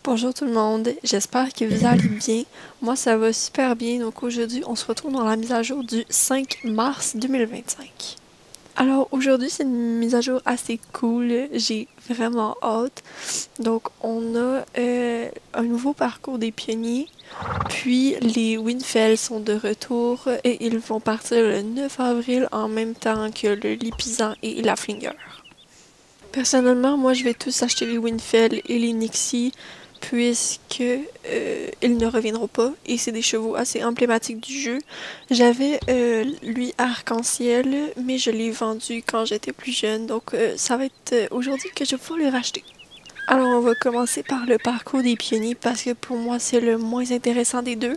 Bonjour tout le monde, j'espère que vous allez bien. Moi ça va super bien, donc aujourd'hui on se retrouve dans la mise à jour du 5 mars 2025. Alors aujourd'hui c'est une mise à jour assez cool, j'ai vraiment hâte. Donc on a un nouveau parcours des pionniers, puis les Winfell sont de retour et ils vont partir le 9 avril en même temps que le Lipizzan et la Flinger. Personnellement, moi je vais tous acheter les Winfell et les Nixie puisque ils ne reviendront pas et c'est des chevaux assez emblématiques du jeu. J'avais lui Arc-en-Ciel, mais je l'ai vendu quand j'étais plus jeune, donc ça va être aujourd'hui que je vais pouvoir le racheter. Alors on va commencer par le parcours des pionniers parce que pour moi c'est le moins intéressant des deux.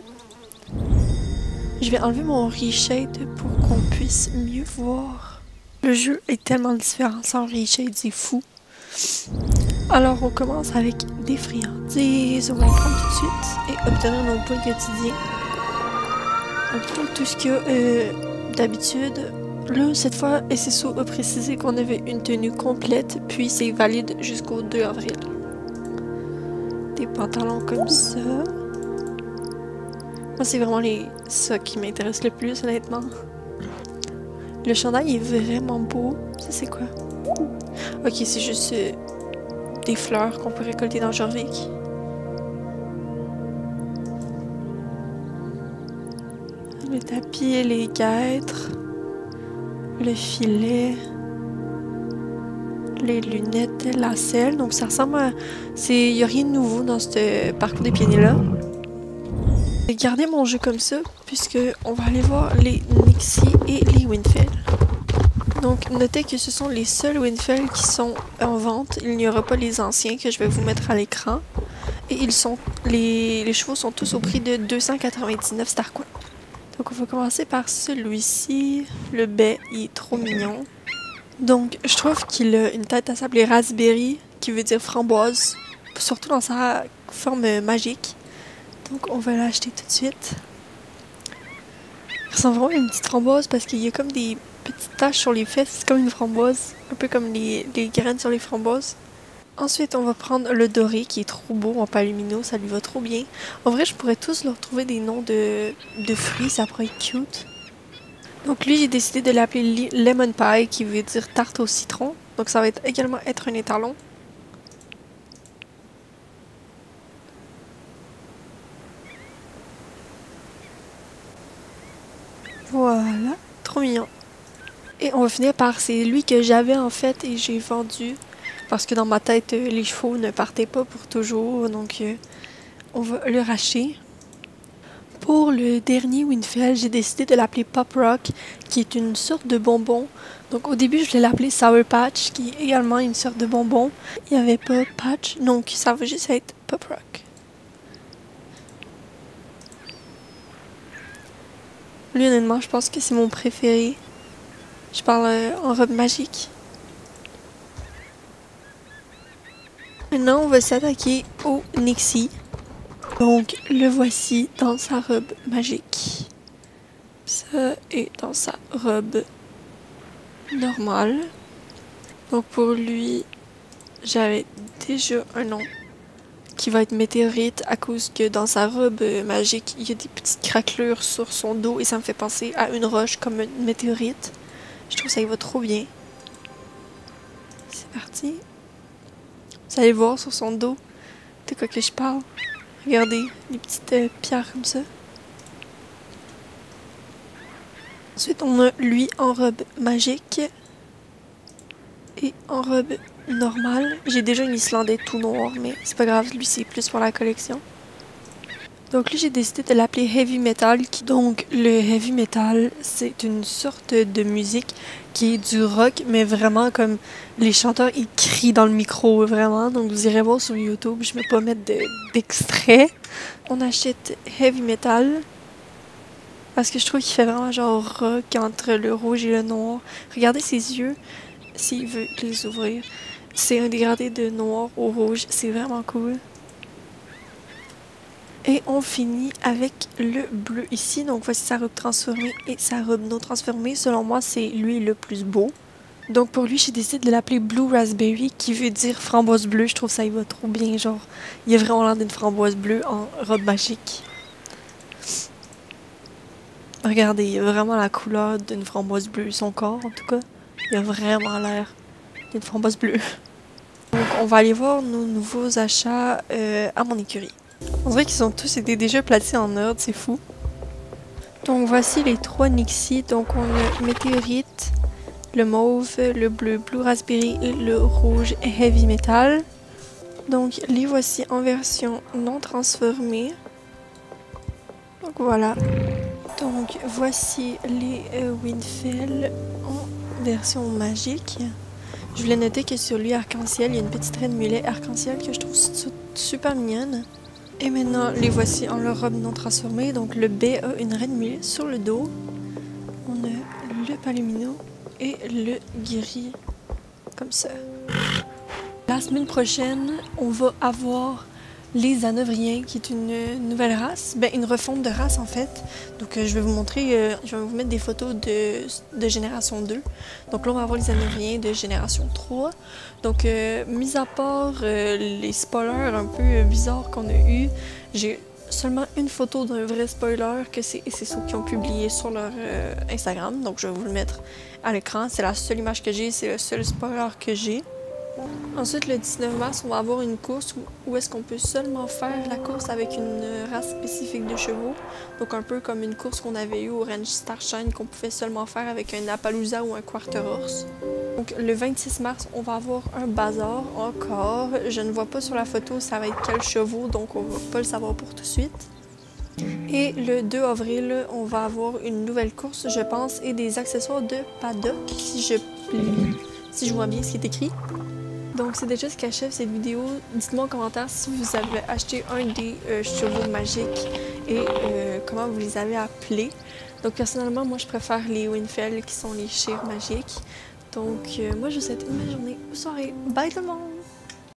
Je vais enlever mon reshade pour qu'on puisse mieux voir. Le jeu est tellement différent sans reshade, c'est fou. Alors on commence avec des friandises, on va les prendre tout de suite et obtenir nos points quotidiens. On prend tout ce qu'il y a d'habitude. Là, cette fois, SSO a précisé qu'on avait une tenue complète, puis c'est valide jusqu'au 2 avril. Des pantalons comme ça. Moi, c'est vraiment ça qui m'intéresse le plus, honnêtement. Le chandail est vraiment beau. Ça, c'est quoi? Ok, c'est juste des fleurs qu'on peut récolter dans Jorvik. Le tapis et les guêtres. Le filet. Les lunettes, la selle. Donc ça ressemble à... Il n'y a rien de nouveau dans ce parcours des pionniers-là. J'ai gardé mon jeu comme ça, puisque on va aller voir les Nixie et les Winfell. Donc, notez que ce sont les seuls Winfell qui sont en vente. Il n'y aura pas les anciens que je vais vous mettre à l'écran. Et les chevaux sont tous au prix de 299 Starcoin. Donc, on va commencer par celui-ci. Le bai, il est trop mignon. Donc, je trouve qu'il a une tête à s'appeler Raspberry, qui veut dire framboise, surtout dans sa forme magique. Donc, on va l'acheter tout de suite. Il ressemble vraiment à une petite framboise parce qu'il y a comme des petites taches sur les fesses, c'est comme une framboise, un peu comme les graines sur les framboises. Ensuite, on va prendre le doré qui est trop beau en palumino, ça lui va trop bien. En vrai, je pourrais tous leur trouver des noms de fruits, ça pourrait être cute. Donc lui, j'ai décidé de l'appeler Lemon Pie, qui veut dire tarte au citron. Donc ça va également être un étalon. Voilà, trop mignon. Et on va finir par, c'est lui que j'avais en fait et j'ai vendu. Parce que dans ma tête, les chevaux ne partaient pas pour toujours, donc on va le racheter. Pour le dernier Winfell, j'ai décidé de l'appeler Pop Rock, qui est une sorte de bonbon. Donc au début, je voulais l'appeler Sour Patch, qui est également une sorte de bonbon. Il n'y avait pas Patch, donc ça va juste être Pop Rock. Lui, honnêtement, je pense que c'est mon préféré. Je parle en robe magique. Maintenant, on va s'attaquer au Nixie. Donc, le voici dans sa robe magique. Ça est dans sa robe normale. Donc, pour lui, j'avais déjà un nom qui va être Météorite à cause que dans sa robe magique, il y a des petites craquelures sur son dos et ça me fait penser à une roche comme une météorite. Je trouve que ça y va trop bien. C'est parti. Vous allez voir sur son dos de quoi que je parle. Regardez, les petites pierres comme ça. Ensuite, on a lui en robe magique et en robe normale. J'ai déjà une Islandais tout noir, mais c'est pas grave, lui c'est plus pour la collection. Donc lui, j'ai décidé de l'appeler Heavy Metal. Donc le Heavy Metal, c'est une sorte de musique qui est du rock, mais vraiment comme les chanteurs, ils crient dans le micro, vraiment. Donc vous irez voir sur YouTube, je ne vais pas mettre d'extrait. On achète Heavy Metal parce que je trouve qu'il fait vraiment genre rock entre le rouge et le noir. Regardez ses yeux, s'il veut les ouvrir. C'est un dégradé de noir au rouge, c'est vraiment cool. Et on finit avec le bleu ici. Donc voici sa robe transformée et sa robe non transformée. Selon moi, c'est lui le plus beau. Donc pour lui, j'ai décidé de l'appeler Blue Raspberry, qui veut dire framboise bleue. Je trouve ça, il va trop bien, genre, il a vraiment l'air d'une framboise bleue en robe magique. Regardez, il a vraiment la couleur d'une framboise bleue, son corps en tout cas. Il a vraiment l'air d'une framboise bleue. Donc on va aller voir nos nouveaux achats à mon écurie. On dirait qu'ils ont tous été déjà placés en ordre, c'est fou. Donc voici les 3 Nixie. Donc on a Météorite, le mauve, le bleu Blue Raspberry et le rouge Heavy Metal. Donc les voici en version non transformée. Donc voilà. Donc voici les Winfell en version magique. Je voulais noter que sur lui arc-en-ciel, il y a une petite reine mulet arc-en-ciel que je trouve super mignonne. Et maintenant, les voici en leur robe non transformée. Donc le B a une reine mulet sur le dos. On a le palomino et le gris, comme ça. La semaine prochaine, on va avoir les Hanovriens, qui est une nouvelle race, ben une refonte de race en fait. Donc je vais vous montrer, je vais vous mettre des photos de génération 2. Donc là on va avoir les Hanovriens de génération 3. Donc mis à part les spoilers un peu bizarres qu'on a eu, j'ai seulement une photo d'un vrai spoiler que c'est ceux qui ont publié sur leur Instagram. Donc je vais vous le mettre à l'écran. C'est la seule image que j'ai, c'est le seul spoiler que j'ai. Ensuite, le 19 mars, on va avoir une course où est-ce qu'on peut seulement faire la course avec une race spécifique de chevaux. Donc un peu comme une course qu'on avait eue au Ranch Starshine qu'on pouvait seulement faire avec un Appaloosa ou un Quarter Horse. Donc le 26 mars, on va avoir un bazar encore. Je ne vois pas sur la photo ça va être quels chevaux, donc on va pas le savoir pour tout de suite. Et le 2 avril, on va avoir une nouvelle course, je pense, et des accessoires de paddock, si je vois bien ce qui est écrit. Donc c'est déjà ce qui achève cette vidéo. Dites-moi en commentaire si vous avez acheté un des chevaux magiques et comment vous les avez appelés. Donc personnellement, moi je préfère les Winfell qui sont les chires magiques. Donc moi je vous souhaite une belle journée ou soirée. Bye tout le monde!